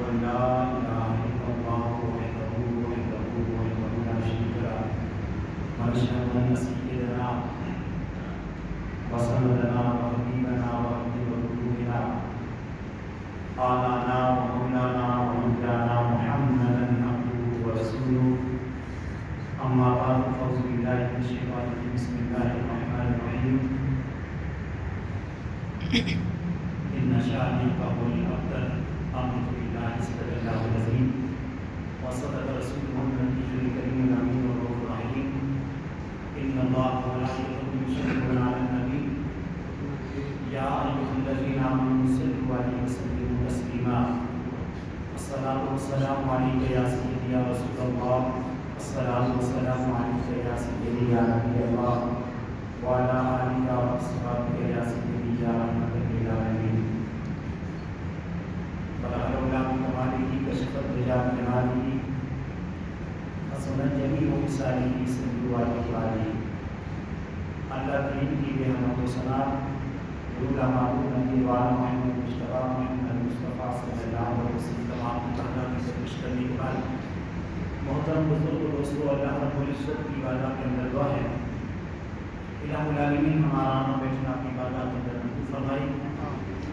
أن لا إله إلا الله وحده لا شريك له ونشهد أن سيدنا وسندنا وحبيبنا وحبيب قلوبنا آلانا ومولانا ومولانا محمدا عبده ورسوله أما بعد فأعوذ بالله من الشيطان الرجيم بسم الله الرحمن الرحيم إن شانئك هو الأبتر آمنت بالله صدق الله العظيم وصدق رسوله النبي الكريم الأمين والرؤوف الرحيم إن الله وملائكته يصلون على النبي يا أيها الذين آمنوا صلوا عليه وسلموا تسليما الصلاة والسلام عليك يا سيدي يا رسول الله الصلاة والسلام عليك يا سيدي يا نبي الله وعلى آلك وأصحابك يا سيدي يا رحمة للعالمين بلغ العلا بكماله كشف الدجى بجماله حسن جميع خصاله صلوا عليه وآله اللہ کریم کی بے حمد و ثنا درود معبود نبی والا محمد مصطفیٰ محمد مصطفیٰ صلی اللہ علیہ وسلم تمام کی تعداد کی سرکش کرنے کے بعد محترم بزرگ و دوستو اللہ رب العزت کی بارگاہ کے اندر دعا ہے الہ العالمین ہمارا آنا بیٹھنا اپنی بارگاہ کے اندر منظور فرمائی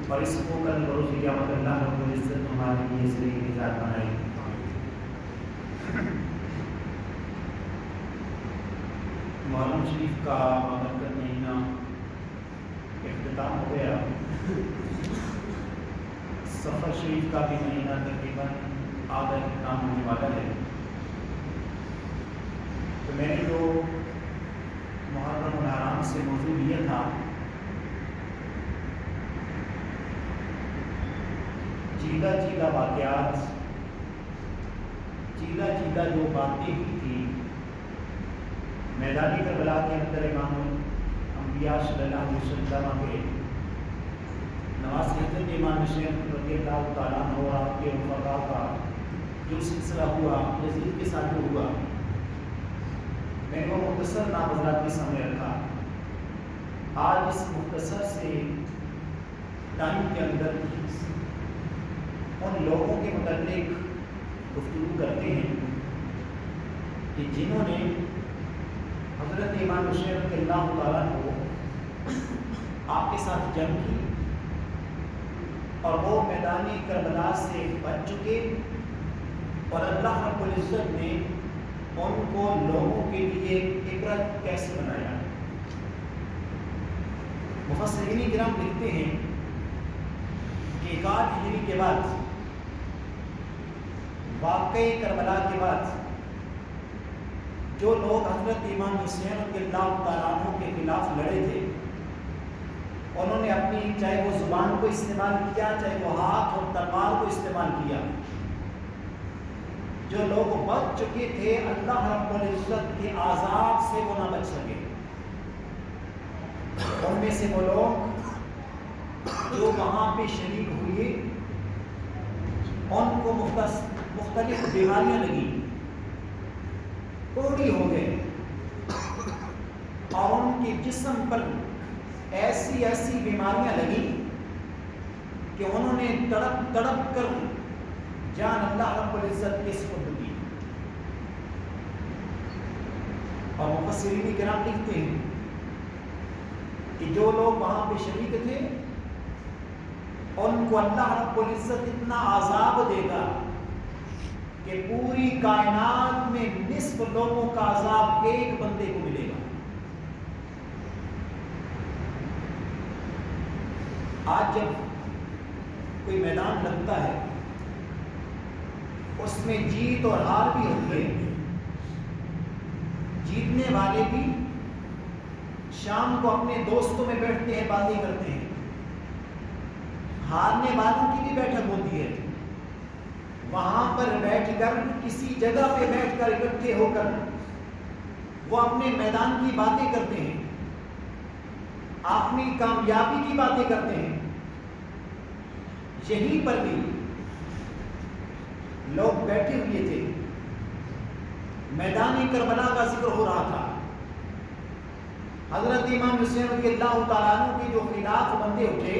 اور اس کو کل بروز قیامت اللہ رب العزت ہمارے لیے ذریعہ نجات بنائی. محرم شریف کا بابرکت مہینہ اختتام ہو گیا. سفر شریف کا بھی مہینہ تقریباً آدھا اختتام ہونے والا ہے. تو میں نے جو محرم الحرام سے موضوع لیا تھا چیدہ چیدہ واقعات، چیدہ چیدہ جو باتیں ہوئی تھی میدانی کربلا کے اندر امام الانبیاء صلی اللہ علیہ وسلم کے نواز حضرت امام حسین رضی اللہ تعالیٰ عنہ اور آپ کے رفقا کا جو سلسلہ ہوا یزید کے ساتھ جو ہوا میں نے وہ مختصر نام حضرات کے سامنے رکھا. آج اس مختصر سے ٹائم کے اندر ان لوگوں کے متعلق گفتگو کرتے ہیں کہ جنہوں نے حضرت امام حسین رضی اللہ تعالیٰ کو آپ کے ساتھ جنگ کی اور وہ میدان کربلا سے بچ چکے اور اللہ رب العزت نے ان کو لوگوں کے لیے عبرت کیسے بنایا. مفسرین کرام لکھتے ہیں کہ 1 ہجری کے بعد واقعہ کربلا کے بعد جو لوگ حضرت امام حسین رضی اللہ تعالیٰ عنہ کے خلاف لڑے تھے انہوں نے اپنی چاہے وہ زبان کو استعمال کیا چاہے وہ ہاتھ اور تلوار کو استعمال کیا. جو لوگ بچ چکے تھے اللہ رب العزت کے عذاب سے وہ نہ بچ سکے. ان میں سے وہ لوگ جو وہاں پہ شریک ہوئے ان کو مختلف بیماریاں لگی، کوڑی ہو گئے اور ان کے جسم پر ایسی ایسی بیماریاں لگی کہ انہوں نے تڑپ تڑپ کر جان اللہ رب العزت کے سپرد کی. اور مفسرین کرام لکھتے ہیں کہ جو لوگ وہاں پہ شریک تھے ان کو اللہ رب العزت اتنا عذاب دے گا کہ پوری کائنات میں نصف لوگوں کا عذاب ایک بندے کو ملے گا. آج جب کوئی میدان لگتا ہے اس میں جیت اور ہار بھی ہوتی ہے. جیتنے والے بھی شام کو اپنے دوستوں میں بیٹھتے ہیں، باتیں کرتے ہیں. ہارنے والوں کی بھی بیٹھک ہوتی ہے. وہاں پر بیٹھ کر کسی جگہ پہ بیٹھ کر اکٹھے ہو کر وہ اپنے میدان کی باتیں کرتے ہیں، اپنی کامیابی کی باتیں کرتے ہیں. یہیں پر بھی لوگ بیٹھے ہوئے تھے، میدان کربلا کا ذکر ہو رہا تھا. حضرت امام حسین رضی اللہ تعالیٰ عنہ کے جو خلاف بندے اٹھے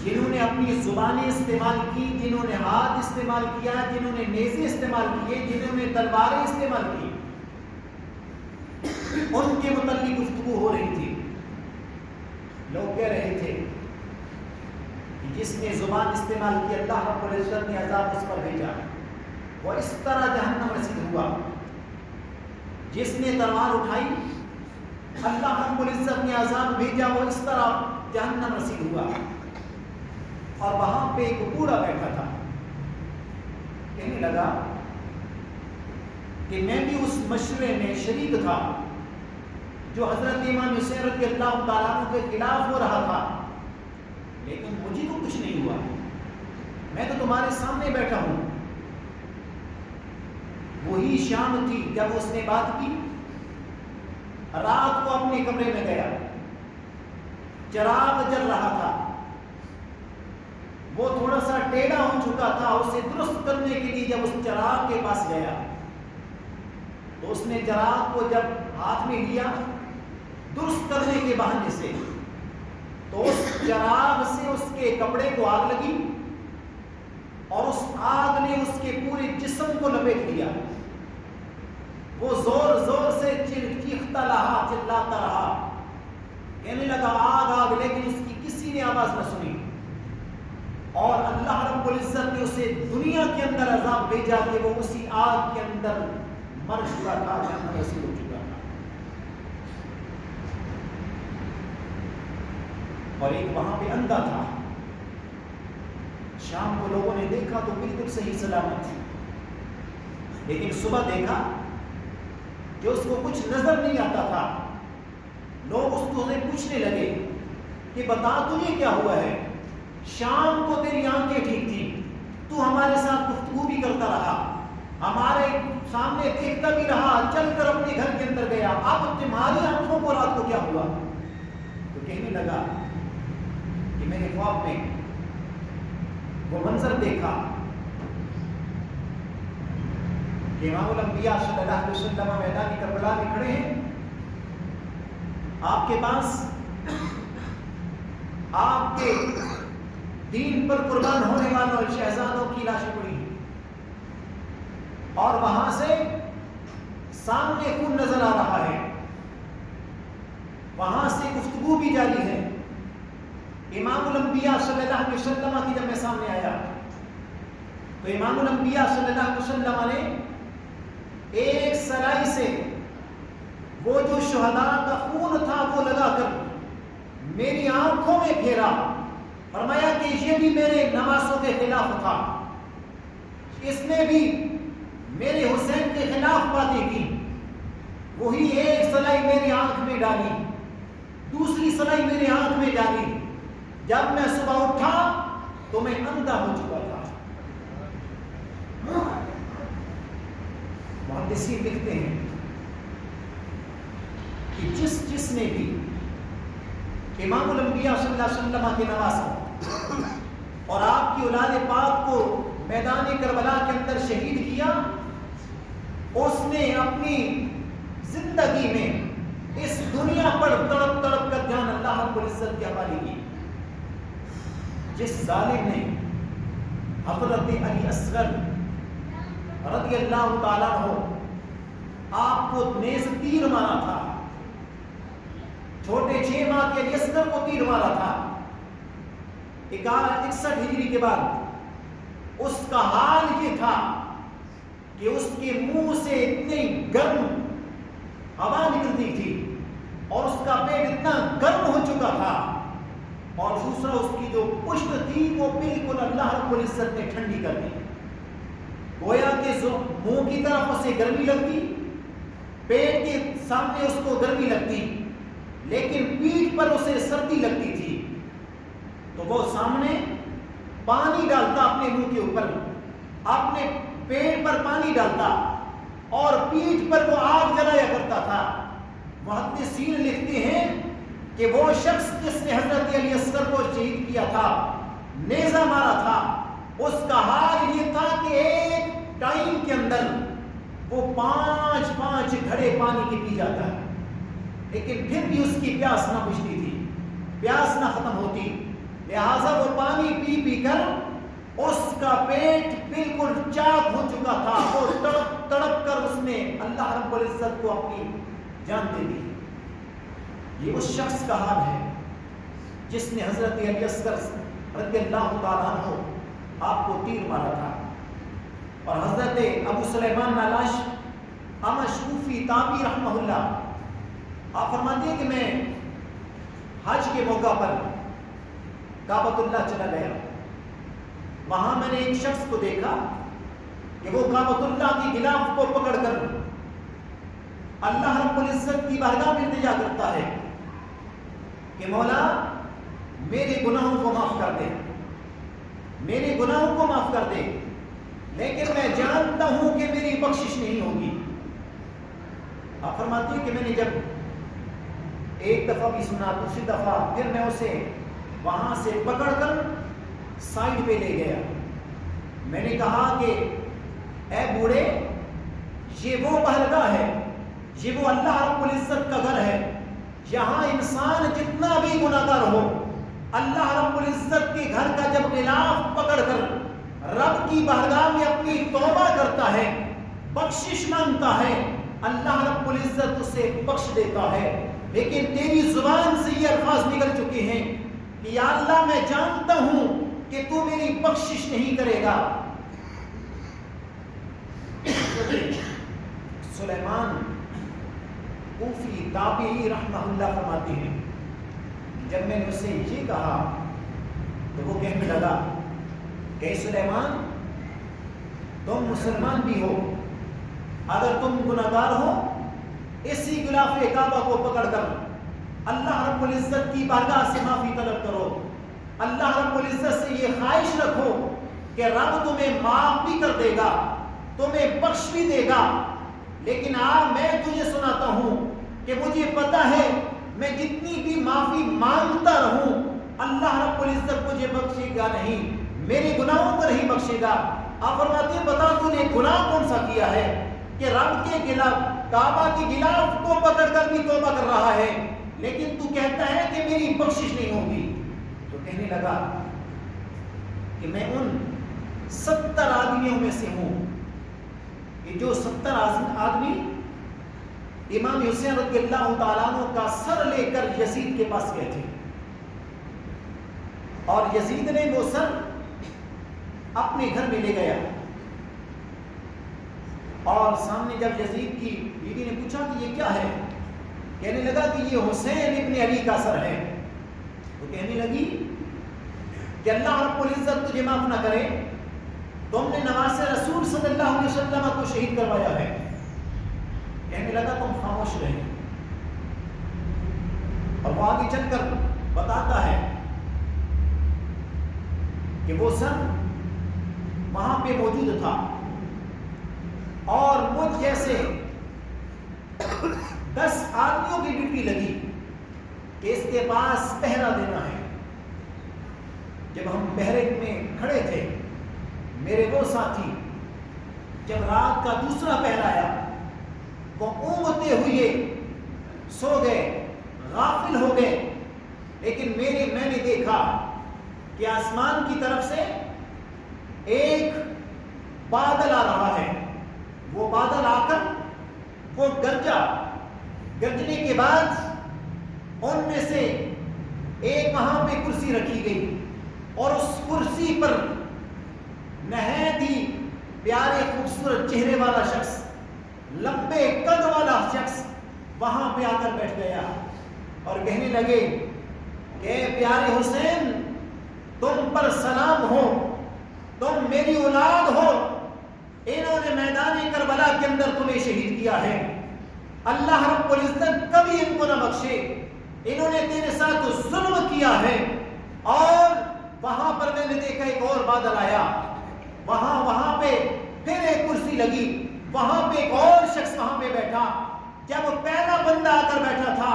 جنہوں نے اپنی زبانیں استعمال کی، جنہوں نے ہاتھ استعمال کیا، جنہوں نے نیزے استعمال کیے، جنہوں نے تلواریں استعمال کی، ان کے متعلق گفتگو ہو رہی تھی۔ لوگ کہہ رہے تھے کہ جس نے زبان استعمال کی اللہ رب العزت نے عذاب اس پر بھیجا، وہ اس طرح جہنم رسید ہوا۔ جس نے تلوار اٹھائی اللہ رب العزت نے عذاب بھیجا، وہ اس طرح جہنم رسید ہوا۔ اور وہاں پہ ایک بوڑھا بیٹھا تھا، کہنے لگا کہ میں بھی اس مشورے میں شریک تھا جو حضرت امام حسین رضی اللہ تعالیٰ عنہ کے خلاف ہو رہا تھا، لیکن مجھے تو کچھ نہیں ہوا، میں تو تمہارے سامنے بیٹھا ہوں۔ وہی شام تھی جب اس نے بات کی، رات کو اپنے کمرے میں گیا، چراغ جل رہا تھا، وہ تھوڑا سا ٹیڑھا ہو چکا تھا، اسے درست کرنے کے لیے جب اس چراغ کے پاس گیا تو اس نے چراغ کو جب ہاتھ میں لیا درست کرنے کے بہانے سے، تو اس چراغ سے اس کے کپڑے کو آگ لگی اور اس آگ نے اس کے پورے جسم کو لپیٹ لیا۔ وہ زور زور سے چیختا رہا، چلاتا رہا، کہنے لگا آگ آگ، لیکن اس کی کسی نے آواز نہ سنی۔ اور اللہ رب العزت نے اسے دنیا کے اندر عذاب بھیجا کہ وہ اسی آگ کے اندر مر چکا تھا، جہنم رسید ہو چکا تھا۔ اور ایک وہاں پہ اندھا تھا، شام کو لوگوں نے دیکھا تو بالکل صحیح سلامت تھی، لیکن صبح دیکھا کہ اس کو کچھ نظر نہیں آتا تھا۔ لوگ اس کو پوچھنے لگے کہ بتا تجھے کیا ہوا ہے؟ شام کو تیری آنکھیں ٹھیک تھی، تو ہمارے ساتھ گفتگو بھی کرتا رہا، ہمارے سامنے دیکھتا بھی رہا، چل کر اپنے گھر کے اندر گیا، اب تمہاری آنکھوں کو رات کو کیا ہوا؟ تو کہنے لگا کہ میں نے خواب میں وہ منظر دیکھا کہ امام الانبیاء صلی اللہ علیہ وسلم میدان کربلا میں کھڑے ہیں، آپ کے پاس آپ کے دین پر قربان ہونے والوں شہزادوں کی لاشیں پڑی ہیں، اور وہاں سے سامنے خون نظر آ رہا ہے، وہاں سے گفتگو بھی جاری ہے۔ امام الانبیاء صلی اللہ علیہ وسلم کی جب میں سامنے آیا تو امام الانبیاء صلی اللہ علیہ وسلم نے ایک سلائی سے وہ جو شہداء کا خون تھا وہ لگا کر میری آنکھوں میں پھیرا، فرمایا کہ یہ بھی میرے نواسوں کے خلاف تھا، اس نے بھی میرے حسین کے خلاف باتیں کی۔ وہی ایک سلائی میری آنکھ میں ڈالی، دوسری سلائی میری آنکھ میں ڈالی، جب میں صبح اٹھا تو میں اندھا ہو چکا تھا۔ محدثین لکھتے ہیں کہ جس نے بھی امام الانبیاء صلی اللہ علیہ وسلم کے نواسوں اور آپ کی اولاد پاک کو میدان کربلا کے اندر شہید کیا، اس نے اپنی زندگی میں اس دنیا پر تڑپ تڑپ کر جان اللہ رب العزت کے حوالے کی۔ جس ظالم نے حضرت علی اصغر رضی اللہ تعالیٰ عنہ آپ کو نیز تیر مارا تھا، چھوٹے 6 ماہ کے علی اصغر کو تیر مارا تھا، 61 ہجری کے بعد اس کا حال یہ تھا کہ اس کے منہ سے اتنی گرم ہوا نکلتی تھی اور اس کا پیٹ اتنا گرم ہو چکا تھا، اور دوسرا اس کی جو پشت تھی وہ بالکل اللہ رب العزت نے ٹھنڈی کر دی، گویا کہ منہ کی طرف اسے گرمی لگتی، پیٹ کے سامنے اس کو گرمی لگتی، لیکن پیٹھ پر اسے سردی لگتی تھی۔ تو وہ سامنے پانی ڈالتا اپنے منہ کے اوپر، اپنے پیٹ پر پانی ڈالتا اور پیٹھ پر وہ آگ جلایا کرتا تھا۔ محدثین لکھتے ہیں کہ وہ شخص جس نے حضرت علی اصغر کو شہید کیا تھا، نیزہ مارا تھا، اس کا حال یہ تھا کہ ایک ٹائم کے اندر وہ 5 گھڑے پانی کے پی جاتا ہے، لیکن پھر بھی اس کی پیاس نہ بجھتی تھی، پیاس نہ ختم ہوتی۔ لہذا وہ پانی پی پی کر اس کا پیٹ بالکل چاک ہو چکا تھا. وہ تڑپ تڑپ کر اس نے اللہ رب العزت کو اپنی جان دے دی. یہ اس شخص کا حال ہے جس نے حضرت علی اصغر رضی اللہ تعالیٰ عنہ آپ کو تیر مارا تھا. اور حضرت ابو سلیمان نالاش امشکوفی تابی رحمہ اللہ آپ فرماتے ہیں کہ میں حج کے موقع پر کعبۃ اللہ چلا گیا. وہاں میں نے ایک شخص کو دیکھا کہ وہ کعبۃ اللہ کی غلاف کو پکڑ کر اللہ رب العزت کی بارگاہ میں التجا کرتا ہے کہ مولا میرے گناہوں کو معاف کر دے, میرے گناہوں کو معاف کر دے, لیکن میں جانتا ہوں کہ میری بخشش نہیں ہوگی. آپ فرماتے ہیں کہ میں نے جب ایک دفعہ بھی سنا, دوسری دفعہ پھر میں اسے وہاں سے پکڑ کر سائڈ پہ لے گیا. میں نے کہا کہ اے بوڑھے, یہ وہ بارگاہ ہے, یہ وہ اللہ رب العزت کا گھر ہے, یہاں انسان جتنا بھی گناہگار ہو اللہ رب العزت کے گھر کا جب غلاف پکڑ کر رب کی بارگاہ میں اپنی توبہ کرتا ہے, بخشش مانگتا ہے, اللہ رب العزت اسے بخش دیتا ہے. لیکن تیری زبان سے یہ الفاظ نکل چکے ہیں کہ یا اللہ میں جانتا ہوں کہ تو میری بخشش نہیں کرے گا. سلیمان کوفی تابعی رحمہ اللہ فرماتے ہیں جب میں نے اسے یہ کہا تو وہ کہنے لگا کہ سلیمان تم مسلمان بھی ہو, اگر تم گناہگار ہو اسی غلاف کعبہ کو پکڑ کر اللہ رب العزت کی بارگاہ سے معافی طلب کرو, اللہ رب العزت سے یہ خواہش رکھو کہ رب تمہیں معاف بھی کر دے گا, تمہیں بخش بھی دے گا. لیکن میں تجھے سناتا ہوں کہ مجھے پتا ہے میں جتنی بھی معافی مانگتا رہوں اللہ رب العزت مجھے بخشے گا نہیں, میرے گناہوں کو نہیں بخشے گا. آپ فرماتے ہیں بتا تو نے گناہ کون سا کیا ہے کہ رب کے غلاف کعبہ کی غلاف کو پکڑ کر بھی توبہ کر رہا ہے, لیکن تو کہتا ہے کہ میری بخشش نہیں ہوگی. تو کہنے لگا کہ میں ان 70 آدمیوں میں سے ہوں کہ جو 70 آدمی امام حسین رضی اللہ تعالیٰ عنہ کا سر لے کر یزید کے پاس گئے تھے, اور یزید نے وہ سر اپنے گھر میں لے گیا. اور سامنے جب یزید کی بیوی نے پوچھا کہ یہ کیا ہے, کہنے لگا کہ یہ حسین ابن علی کا سر ہے. تو کہنے لگی کہ اللہ رب العزت تجھے معاف نہ کرے, تم نے نماز رسول صلی اللہ علیہ وسلم کو شہید کروایا ہے. کہنے لگا تم خاموش رہے. اور وہ آگے چل کر بتاتا ہے کہ وہ سر وہاں پہ موجود تھا, اور مجھ جیسے 10 آدمیوں کی ڈیوٹی لگی کہ اس کے پاس پہرا دینا ہے. جب ہم پہرے میں کھڑے تھے میرے وہ ساتھی جب رات کا دوسرا پہر آیا وہ اونگتے ہوئے سو گئے, غافل ہو گئے. لیکن میں نے دیکھا کہ آسمان کی طرف سے ایک بادل آ رہا ہے. وہ بادل آ کر وہ گرجنے کے بعد ان میں سے ایک وہاں پہ کرسی رکھی گئی, اور اس کرسی پر نہایت ہی پیارے خوبصورت چہرے والا شخص, لمبے قد والا شخص وہاں پہ آ کر بیٹھ گیا اور کہنے لگے کہ پیارے حسین تم پر سلام ہو, تم میری اولاد ہو, انہوں نے میدان کربلا کے اندر تمہیں شہید کیا ہے, اللہ رب العزت کبھی ان کو نہ بخشے, انہوں نے تیرے ساتھ ظلم کیا ہے. اور وہاں پر میں نے دیکھا ایک اور بادل آیا, وہاں پہ پھر ایک کرسی لگی, وہاں پہ ایک اور شخص وہاں پہ بیٹھا. جب وہ پہلا بندہ آ کر بیٹھا تھا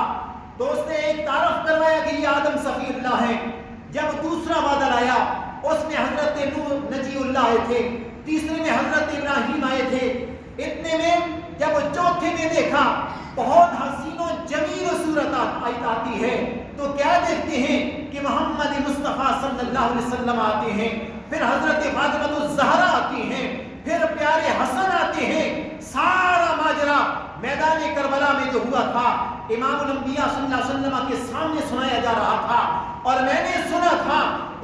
تو اس نے ایک تعارف کروایا کہ یہ آدم صفی اللہ ہے. جب دوسرا بادل آیا اس میں حضرت نوح نجی اللہ آئے تھے, تیسرے میں حضرت ابراہیم آئے تھے. اتنے میں جب چوتھے میں دیکھا بہت حسین و جمیل صورت آتی ہے, تو کیا دیکھتے ہیں کہ محمد مصطفیٰ صلی اللہ علیہ وسلم آتے ہیں، پھر حضرت فاطمہ الزہرا آتی ہیں، پھر پیارے حسن آتے ہیں۔ سارا ماجرا میدان کربلا میں جو ہوا تھا امام الانبیاء صلی اللہ علیہ وسلم کے سامنے سنایا جا رہا تھا، اور میں نے سنا تھا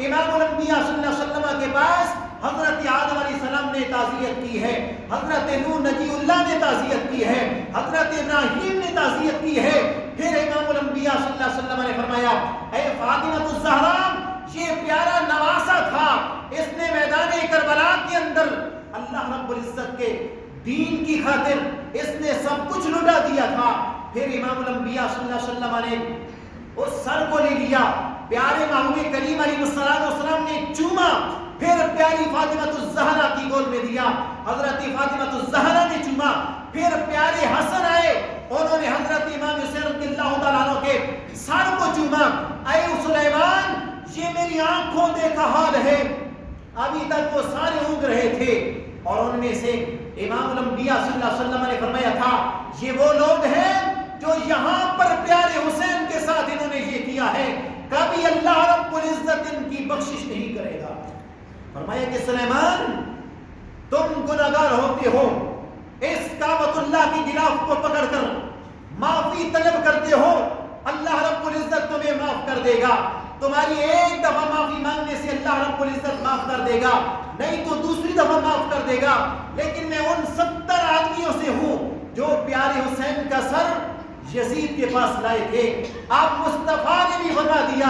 امام الانبیاء صلی اللہ علیہ وسلم کے پاس حضرت آدم علیہ السلام نے تعزیت کی ہے، حضرت نوح نجی اللہ نے تعزیت کی ہے، حضرت ابراہیم نے تعزیت کی ہے۔ پھر امام الانبیاء صلی اللہ علیہ وسلم نے فرمایا اے فاطمہ الزہرا، یہ پیارا نواسا تھا، اس نے میدان کربلا کے اندر اللہ رب العزت کے دین کی خاطر اس نے سب کچھ لٹا دیا تھا۔ پھر امام الانبیاء صلی اللہ علیہ وسلم نے اس سر کو لے لیا، پیارے محبوب کریم علیہ السلام نے چوما، پھر پیاری فاطمہ الزہرا کی گود میں دیا، حضرت فاطمہ الزہرا نے چوما، پھر پیارے حسن آئے، انہوں نے حضرت امام حسین رضی اللہ تعالیٰ عنہ کے سر کو چوما۔ اے سلیمان، یہ میری آنکھوں دیکھا حال ہے، ابھی تک وہ سارے اونگ رہے تھے، اور ان میں سے امام الانبیاء صلی اللہ علیہ وسلم نے فرمایا تھا یہ وہ لوگ ہیں جو یہاں پر پیارے حسین کے ساتھ انہوں نے یہ کیا ہے، کبھی اللہ رب العزت ان کی بخشش نہیں کرے گا۔ فرمایا کہ سلیمان، تم گناہگار ہوتے ہو، اس کعبۃ اللہ کی غلاف کو پکڑ کر معافی طلب کرتے ہو، اللہ رب العزت تمہیں معاف کر دے گا، تمہاری ایک دفعہ معافی مانگنے سے اللہ رب العزت معاف کر دے گا، نہیں تو دوسری دفعہ معاف کر دے گا، لیکن میں ان 70 آدمیوں سے ہوں جو پیارے حسین کا سر یزید کے پاس لائے تھے، آپ مصطفیٰ نے بھی فرما دیا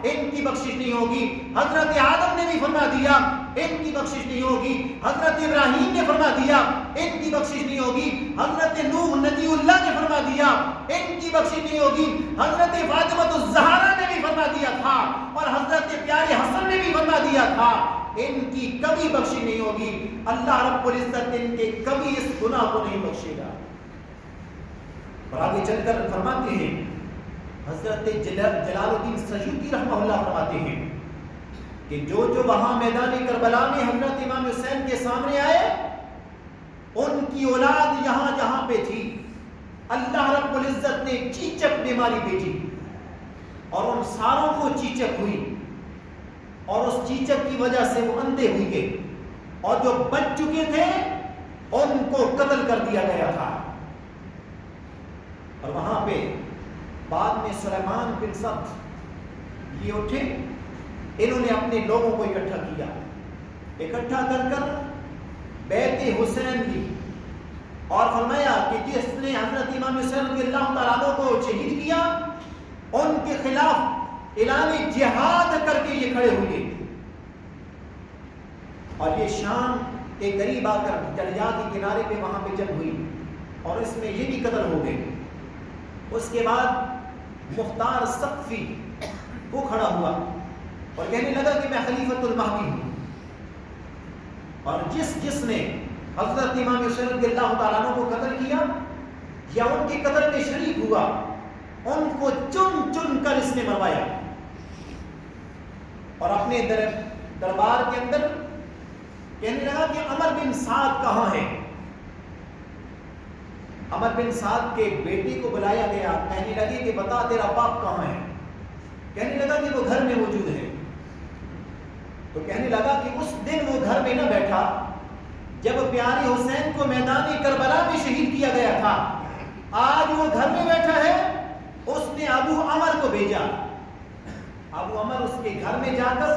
ان کی بخشش نہیں ہوگی، حضرت آدم نے بھی فرما دیا ان کی بخشش نہیں ہوگی، حضرت ابراہیم نے فرما دیا ان کی بخشش نہیں ہوگی، حضرت نوح نبی اللہ نے فرما دیا ان کی بخشش نہیں ہوگی، حضرت فاطمہ الزہرا نے بھی فرما دیا تھا، اور حضرت پیارے حسن نے بھی فرما دیا تھا ان کی کبھی بخشش نہیں ہوگی، اللہ رب العزت ان کے کبھی اس گناہ کو نہیں بخشے گا۔ اور آگے چل کر فرماتے ہیں حضرت جلال الدین سیوطی رحمہ اللہ فرماتے ہیں کہ جو وہاں میدان کربلا میں حضرت امام حسین کے سامنے آئے، ان کی اولاد یہاں جہاں پہ تھی اللہ رب العزت نے چیچک بیماری بھیجی، اور ان ساروں کو چیچک ہوئی، اور اس چیچک کی وجہ سے وہ اندھے ہوئی گئے، اور جو بچ چکے تھے ان کو قتل کر دیا گیا تھا۔ اور وہاں پہ بعد میں سلیمان بن سرد یہ اٹھے، انہوں نے اپنے لوگوں کو اکٹھا کیا، اکٹھا کر کر بیت حسین لی، اور فرمایا کہ جس نے حضرت امام حسین رضی اللہ تعالیٰ عنہ کو شہید کیا ان کے خلاف اعلان جہاد کر کے یہ کھڑے ہوئے، اور یہ شام کے قریب آ کر دریا کے کنارے پہ وہاں پہ جنگ ہوئی، اور اس میں یہ بھی قتل ہو گئے۔ اس کے بعد مختار ثقفی وہ کھڑا ہوا اور کہنے لگا کہ میں خلیفۃ المہدی ہوں، اور جس نے حضرت امام حسین رضی اللہ تعالیٰ عنہ کو قتل کیا یا ان کے قتل میں شریک ہوا، ان کو چن چن کر اس نے مروایا، اور اپنے دربار کے اندر کہنے لگا کہ عمر بن سعد کہاں ہے؟ عمر بن سعد کے بیٹے کو بلایا گیا، کہنے لگے کہ بتا تیرا باپ کہاں ہے؟ کہنے لگا کہ وہ گھر میں موجود ہے۔ تو کہنے لگا کہ اس دن وہ گھر میں نہ بیٹھا جب پیارے حسین کو میدان کربلا میں شہید کیا گیا تھا، آج وہ گھر میں بیٹھا ہے۔ اس نے ابو عمر کو بھیجا، ابو عمر اس کے گھر میں جا کر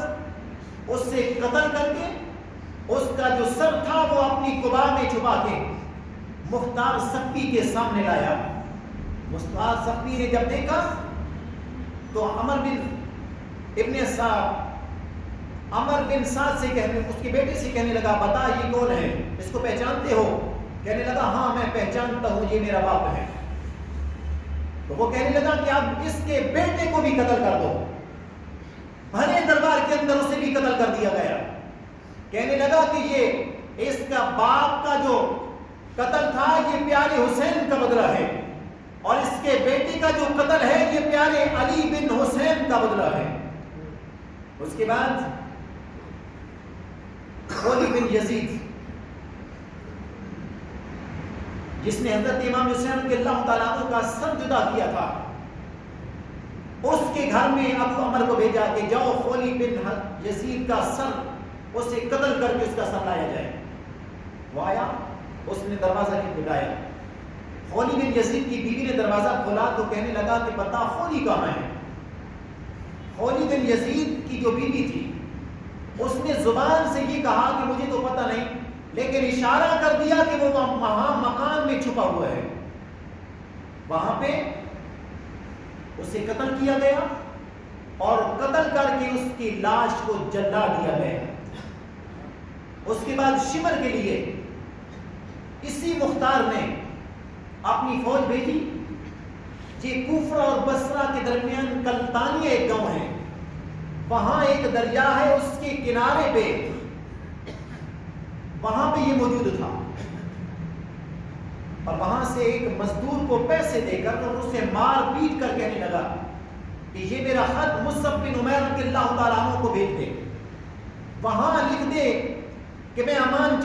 اس سے قتل کر کے اس کا جو سر تھا وہ اپنی قبا میں چھپا کے مختار ثقفی کے سامنے لایا۔ مختار ثقفی نے جب دیکھا تو عمر بن سعد سے اس کے بیٹے سے کہنے لگا بتا یہ کون ہے، اس کو پہچانتے ہو؟ کہنے لگا ہاں میں پہچانتا ہوں، یہ میرا باپ ہے۔ تو وہ کہنے لگا کہ اب اس کے بیٹے کو بھی قتل کر دو۔ بھرے دربار کے اندر اسے بھی قتل کر دیا گیا۔ کہنے لگا کہ یہ اس کا باپ کا جو قتل تھا یہ پیارے حسین کا بدلہ ہے، اور اس کے بیٹے کا جو قتل ہے یہ پیارے علی بن حسین کا بدلہ ہے۔ اس کے بعد علی بن یزید جس نے حضرت امام حسین رضی اللہ تعالیٰ عنہ کا سر جدا کیا تھا، اس کے گھر میں ابو عمر کو بھیجا کہ جاؤ خولی بن یزید کا سر اسے قتل کر کے اس کا سر لایا جائے. وہ آیا, اس نے دروازہ کھٹکھٹایا. خولی بن یزید کی بیوی نے دروازہ کھولا تو کہنے لگا کہ بتا خولی کہاں ہے. خولی بن یزید کی جو بیوی تھی اس نے زبان سے یہ کہا کہ مجھے تو پتہ نہیں, لیکن اشارہ کر دیا کہ وہ وہاں مکان میں چھپا ہوا ہے. وہاں پہ اسے قتل کیا گیا اور قتل کر کے اس کی لاش کو جلا دیا گیا. اس کے بعد شمر کے لیے اسی مختار نے اپنی فوج بھیجی. یہ کوفہ اور بصرہ کے درمیان کلتانیہ ایک گاؤں ہے, وہاں ایک دریا ہے, اس کے کنارے پہ وہاں پہ یہ موجود تھا. اور وہاں سے ایک مزدور کو پیسے دے کر اور اسے مار پیٹ کر کہنے لگا کہ یہ میرا خط مصعب بن عمیر رضی اللہ تعالیٰ عنہ کو بھیج دے, وہاں لکھ دے کہ میں امان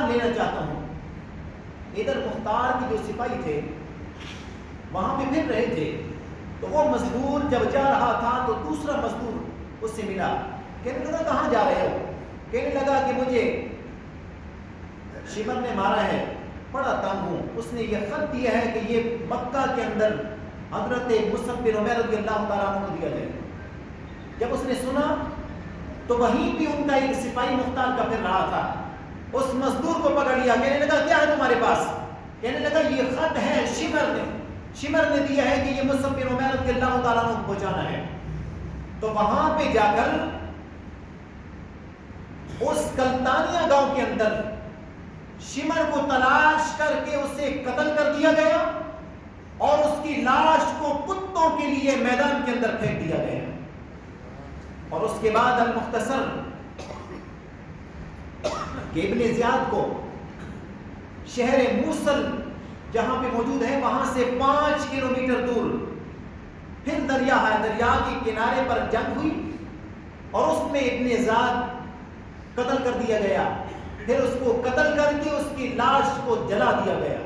لینا چاہتا ہوں. ادھر مختار کے جو سپاہی تھے وہاں پہ پھر رہے تھے, تو وہ مزدور جب جا رہا تھا تو دوسرا مزدور اس سے ملا. کہنے لگا کہاں جا رہے ہو؟ کہنے لگا کہ مجھے شمر نے مارا ہے, بڑا تنگ ہوں. اس نے یہ خط دیا ہے کہ یہ مکہ کے اندر حضرت مصعب بن عمیر رضی اللہ تعالیٰ عنہ کو دیا جائے. جب اس نے سنا تو وہیں بھی ان کا ایک سپاہی مختار کا پھر رہا تھا, اس مزدور کو پکڑ لیا. کہنے لگا کیا ہے تمہارے پاس؟ کہنے لگا یہ خط ہے شمر نے دیا ہے کہ یہ مصعب بن عمیر رضی اللہ تعالیٰ عنہ کو پہنچانا ہے. تو وہاں پہ جا کر اس کلتانیہ گاؤں کے اندر شمر کو تلاش کر کے اسے قتل کر دیا گیا اور اس کی لاش کو کتوں کے لیے میدان کے اندر پھینک دیا گیا. اور اس کے بعد المختصر کہ ابن زیاد کو شہر موصل جہاں پہ موجود ہے وہاں سے 5 کلومیٹر دور پھر دریا ہے, دریا کے کنارے پر جنگ ہوئی اور اس میں ابن زیاد قتل کر دیا گیا. پھر اس کو قتل کر کے اس کی لاش کو جلا دیا گیا.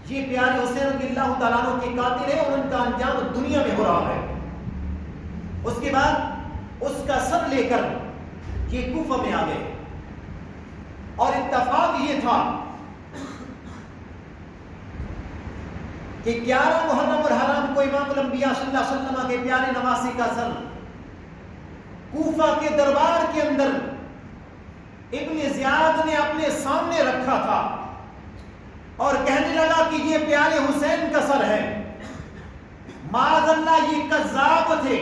یہ پیارے حسین رضی اللہ تعالیٰ عنہ کے قاتل ہے اور ان کا انجام دنیا میں ہو رہا ہے. اس کے بعد اس کا سر لے کر یہ کوفہ میں آ گئے اور اتفاق یہ تھا کہ 11 محرم الحرام کو امام الانبیاء صلی اللہ علیہ وسلم کے پیارے نواسی کا سر کوفہ کے دربار کے اندر ابن زیاد نے اپنے سامنے رکھا تھا اور کہنے لگا کہ یہ پیارے حسین کا سر ہے. معاذ اللہ یہ کذاب تھے.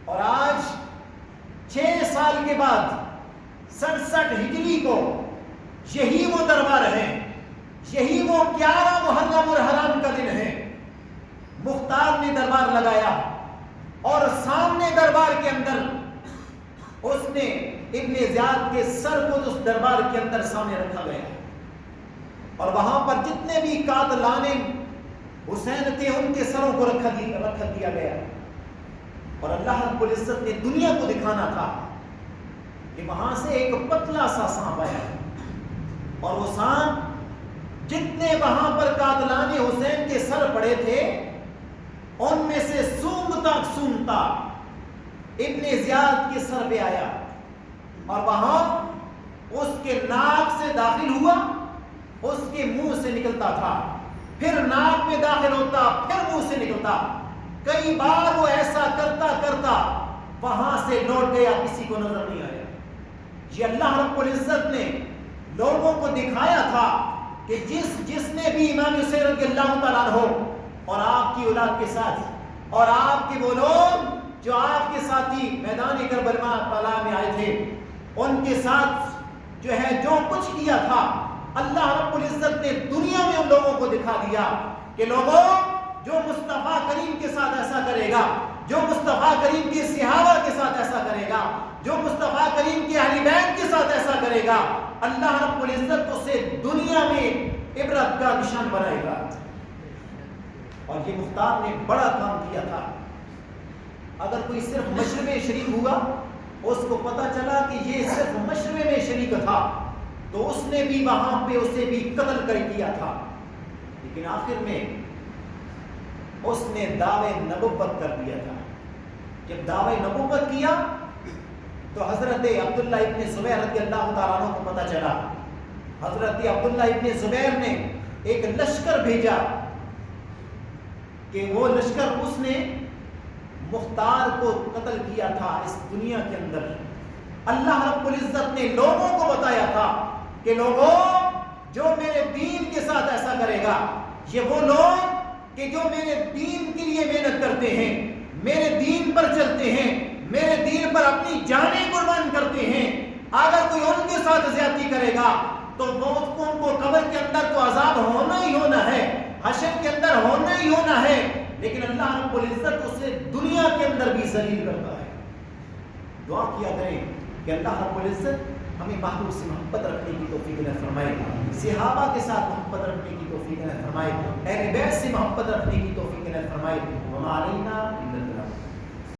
اور آج 6 سال کے بعد 67 ہجری کو یہی وہ دربار ہے, یہی وہ 11 محرم الحرام کا دن ہے. مختار نے دربار لگایا اور سامنے دربار کے اندر اس نے ابن زیاد کے سر کو اس دربار کے اندر سامنے رکھا گیا اور وہاں پر جتنے بھی قاتلان حسین تھے ان کے سروں کو رکھ دیا گیا. اور اللہ رب العزت نے دنیا کو دکھانا تھا کہ وہاں سے ایک پتلا سا سانپ آیا اور وہ سانپ جتنے وہاں پر قاتلان حسین کے سر پڑے تھے ان میں سے سونگتا ابن زیاد کے سر پہ آیا اور وہاں اس کے ناک سے داخل ہوا, اس کے منہ سے نکلتا تھا, پھر ناک میں داخل ہوتا, پھر منہ سے نکلتا. کئی بار وہ ایسا کرتا وہاں سے لوٹ گیا, کسی کو نظر نہیں آیا. یہ اللہ رب العزت نے لوگوں کو دکھایا تھا کہ جس نے بھی امام حسین رضی اللہ تعالیٰ عنہ اور آپ کی اولاد کے ساتھ اور آپ کے وہ لوگ جو آپ کے ساتھی میدان کربلا میں آئے تھے ان کے ساتھ جو ہے جو کچھ کیا تھا, اللہ رب العزت نے دنیا میں ان لوگوں کو دکھا دیا کہ لوگوں جو مصطفیٰ کریم کے ساتھ ایسا کرے گا, جو مصطفیٰ کریم کے صحابہ کے ساتھ ایسا کرے گا, جو مصطفیٰ کریم کے اہل بیت کے ساتھ ایسا کرے گا, اللہ رب العزت اسے دنیا میں عبرت کا نشان بنائے گا. اور یہ مختار نے بڑا کام کیا تھا. اگر کوئی صرف مشربے میں شریک ہوا, اس کو پتا چلا کہ یہ صرف مشربے میں شریک تھا, تو اس نے بھی وہاں پہ اسے بھی قتل کر کیا تھا. لیکن آخر میں اس نے دعوے نبوت کر دیا تھا. جب دعوے نبوت کیا تو حضرت عبداللہ ابن زبیر رضی اللہ تعالیٰ عنہ کو پتہ چلا. حضرت عبداللہ ابن زبیر نے ایک لشکر بھیجا کہ وہ لشکر اس نے مختار کو قتل کیا تھا اس دنیا کے اندر. اللہ رب العزت نے لوگوں کو بتایا تھا کہ لوگوں جو میرے دین کے ساتھ ایسا کرے گا، یہ وہ لوگ کہ جو میرے دین کے لیے محنت کرتے ہیں، میرے دین پر چلتے ہیں، میرے دین پر اپنی جانیں قربان کرتے ہیں، اگر کوئی ان کے ساتھ زیادتی کرے گا تو وہ ان کو قبر کے اندر تو عذاب ہونا ہی ہونا ہے، حشر کے اندر ہونا ہی ہونا ہے، لیکن اللہ رب العزت اسے دنیا کے اندر بھی ذلیل کرتا ہے. دعا کیا کریں کہ اللہ رب العزت ہمیں محبوب سے محبت رکھنے کی توفیق عطا فرمائے، صحابہ کے ساتھ محبت رکھنے کی توفیق عطا فرمائے، اہل بیت سے محبت رکھنے کی توفیق عطا فرمائے. وما علینا الا البلاغ.